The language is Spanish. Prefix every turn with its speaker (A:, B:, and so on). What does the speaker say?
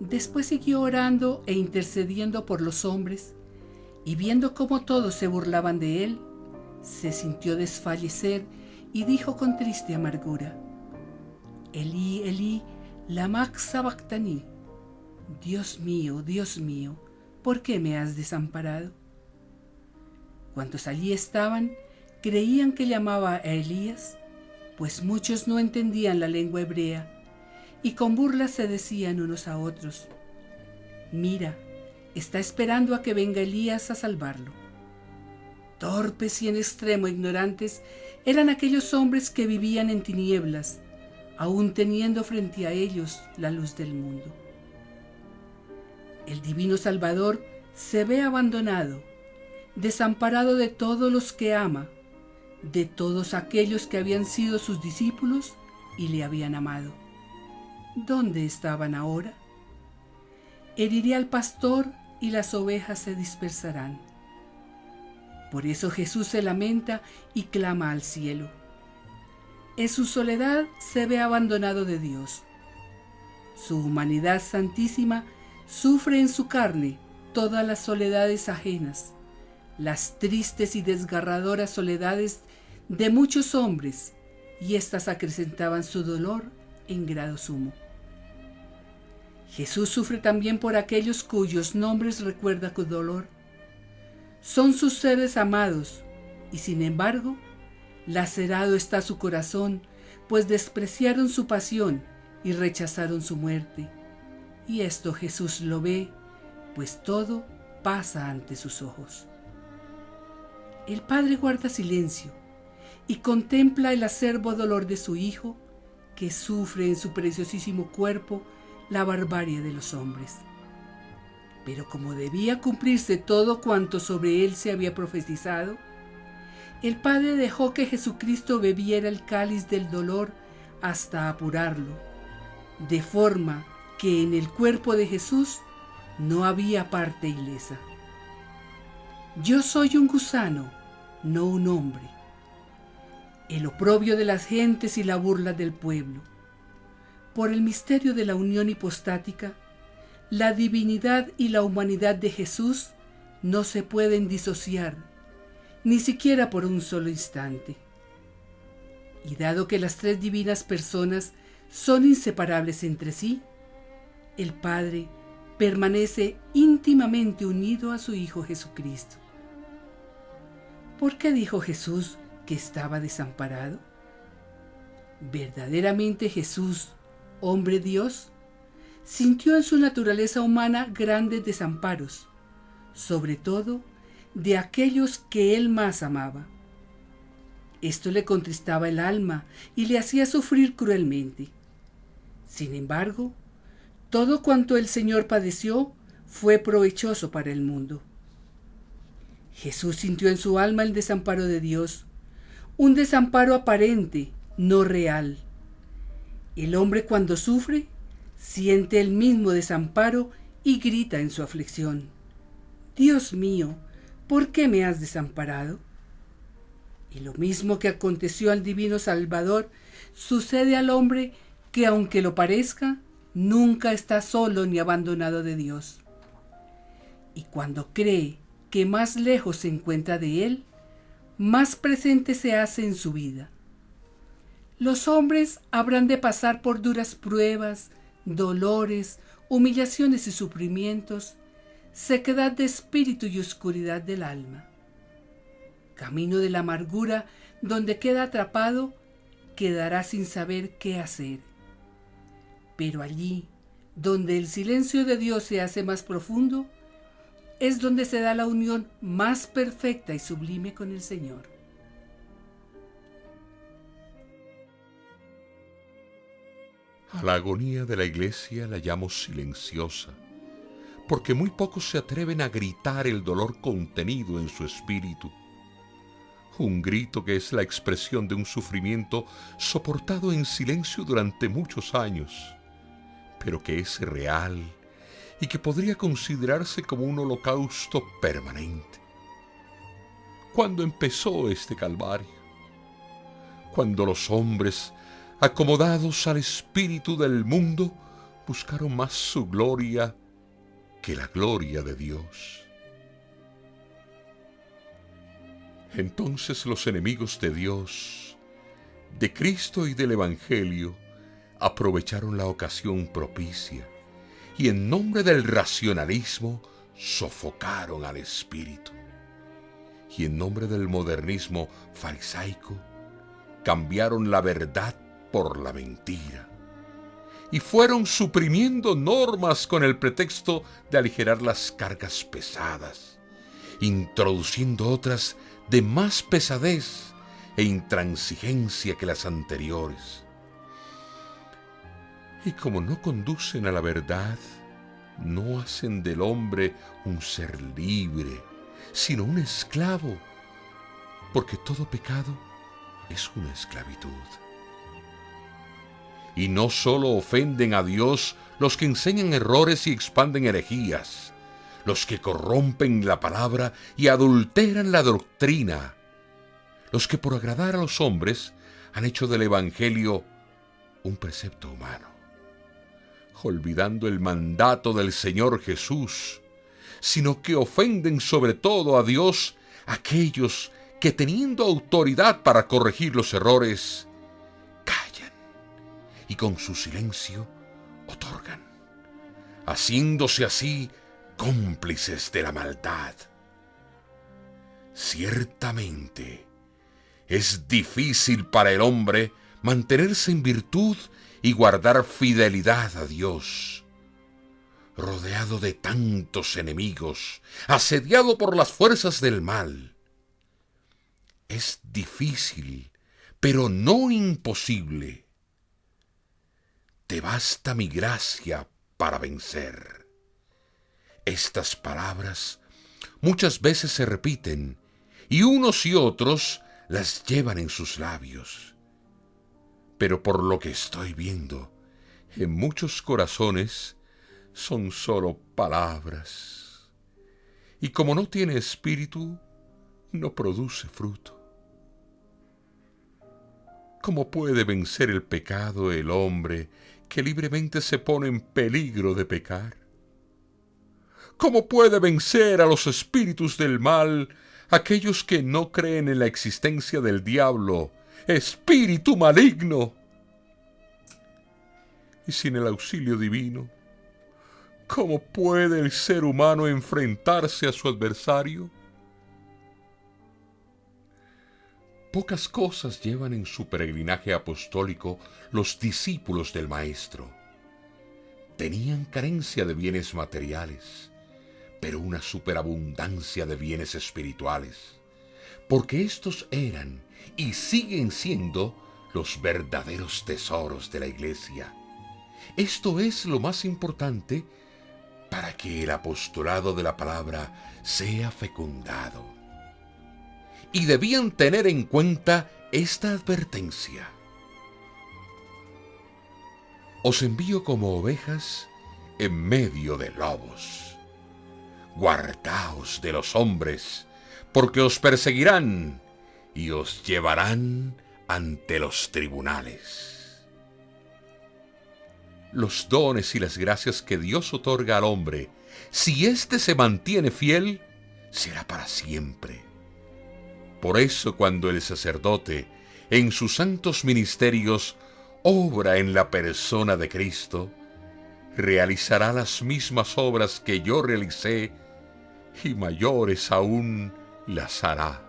A: Después siguió orando e intercediendo por los hombres, y viendo cómo todos se burlaban de él, se sintió desfallecer y dijo con triste amargura: Elí, Elí, lama sabactani. Dios mío, ¿por qué me has desamparado? Cuantos allí estaban creían que llamaba a Elías, pues muchos no entendían la lengua hebrea, y con burla se decían unos a otros: Mira, está esperando a que venga Elías a salvarlo. Torpes y en extremo ignorantes eran aquellos hombres que vivían en tinieblas, aún teniendo frente a ellos la luz del mundo. El divino Salvador se ve abandonado, desamparado de todos los que ama, de todos aquellos que habían sido sus discípulos y le habían amado. ¿Dónde estaban ahora? Heriré al pastor y las ovejas se dispersarán. Por eso Jesús se lamenta y clama al cielo. En su soledad se ve abandonado de Dios. Su humanidad santísima sufre en su carne todas las soledades ajenas, las tristes y desgarradoras soledades de muchos hombres, y éstas acrecentaban su dolor en grado sumo. Jesús sufre también por aquellos cuyos nombres recuerda con dolor. Son sus seres amados, y sin embargo, lacerado está su corazón, pues despreciaron su pasión y rechazaron su muerte. Y esto Jesús lo ve, pues todo pasa ante sus ojos. El Padre guarda silencio y contempla el acerbo dolor de su Hijo, que sufre en su preciosísimo cuerpo la barbarie de los hombres. Pero como debía cumplirse todo cuanto sobre él se había profetizado, el Padre dejó que Jesucristo bebiera el cáliz del dolor hasta apurarlo, de forma que en el cuerpo de Jesús no había parte ilesa. Yo soy un gusano, no un hombre. El oprobio de las gentes y la burla del pueblo. Por el misterio de la unión hipostática, la divinidad y la humanidad de Jesús no se pueden disociar, ni siquiera por un solo instante. Y dado que las tres divinas personas son inseparables entre sí, el Padre permanece íntimamente unido a su Hijo Jesucristo. ¿Por qué dijo Jesús que estaba desamparado? Verdaderamente Jesús, hombre Dios, sintió en su naturaleza humana grandes desamparos, sobre todo de aquellos que él más amaba. Esto le contristaba el alma y le hacía sufrir cruelmente. Sin embargo, todo cuanto el Señor padeció fue provechoso para el mundo. Jesús sintió en su alma el desamparo de Dios, un desamparo aparente, no real. El hombre cuando sufre, siente el mismo desamparo y grita en su aflicción: Dios mío, ¿por qué me has desamparado? Y lo mismo que aconteció al divino Salvador, sucede al hombre que, aunque lo parezca, nunca está solo ni abandonado de Dios. Y cuando cree que más lejos se encuentra de Él, más presente se hace en su vida. Los hombres habrán de pasar por duras pruebas, dolores, humillaciones y sufrimientos, sequedad de espíritu y oscuridad del alma. Camino de la amargura donde queda atrapado, quedará sin saber qué hacer. Pero allí, donde el silencio de Dios se hace más profundo, es donde se da la unión más perfecta y sublime con el Señor.
B: A la agonía de la Iglesia la llamo silenciosa, porque muy pocos se atreven a gritar el dolor contenido en su espíritu. Un grito que es la expresión de un sufrimiento soportado en silencio durante muchos años, pero que es real y que podría considerarse como un holocausto permanente. ¿Cuándo empezó este calvario? Cuando los hombres, acomodados al espíritu del mundo, buscaron más su gloria que la gloria de Dios. Entonces los enemigos de Dios, de Cristo y del Evangelio, aprovecharon la ocasión propicia y en nombre del racionalismo sofocaron al espíritu. Y en nombre del modernismo farisaico, cambiaron la verdad por la mentira. Y fueron suprimiendo normas con el pretexto de aligerar las cargas pesadas, introduciendo otras de más pesadez e intransigencia que las anteriores. Y como no conducen a la verdad, no hacen del hombre un ser libre, sino un esclavo, porque todo pecado es una esclavitud. Y no solo ofenden a Dios los que enseñan errores y expanden herejías, los que corrompen la palabra y adulteran la doctrina, los que por agradar a los hombres han hecho del Evangelio un precepto humano, olvidando el mandato del Señor Jesús, sino que ofenden sobre todo a Dios aquellos que, teniendo autoridad para corregir los errores, callan y con su silencio otorgan, haciéndose así cómplices de la maldad. Ciertamente, es difícil para el hombre mantenerse en virtud y guardar fidelidad a Dios, rodeado de tantos enemigos, asediado por las fuerzas del mal. Es difícil, pero no imposible. Te basta mi gracia para vencer. Estas palabras muchas veces se repiten y unos y otros las llevan en sus labios. Pero por lo que estoy viendo, en muchos corazones son solo palabras. Y como no tiene espíritu, no produce fruto. ¿Cómo puede vencer el pecado el hombre que libremente se pone en peligro de pecar? ¿Cómo puede vencer a los espíritus del mal aquellos que no creen en la existencia del diablo, espíritu maligno? Y sin el auxilio divino, ¿cómo puede el ser humano enfrentarse a su adversario? Pocas cosas llevan en su peregrinaje apostólico los discípulos del Maestro. Tenían carencia de bienes materiales, pero una superabundancia de bienes espirituales, porque estos eran y siguen siendo los verdaderos tesoros de la Iglesia. Esto es lo más importante para que el apostolado de la palabra sea fecundado. Y debían tener en cuenta esta advertencia. Os envío como ovejas en medio de lobos. Guardaos de los hombres, porque os perseguirán y os llevarán ante los tribunales. Los dones y las gracias que Dios otorga al hombre, si éste se mantiene fiel, será para siempre. Por eso, cuando el sacerdote, en sus santos ministerios, obra en la persona de Cristo, realizará las mismas obras que yo realicé y mayores aún las hará.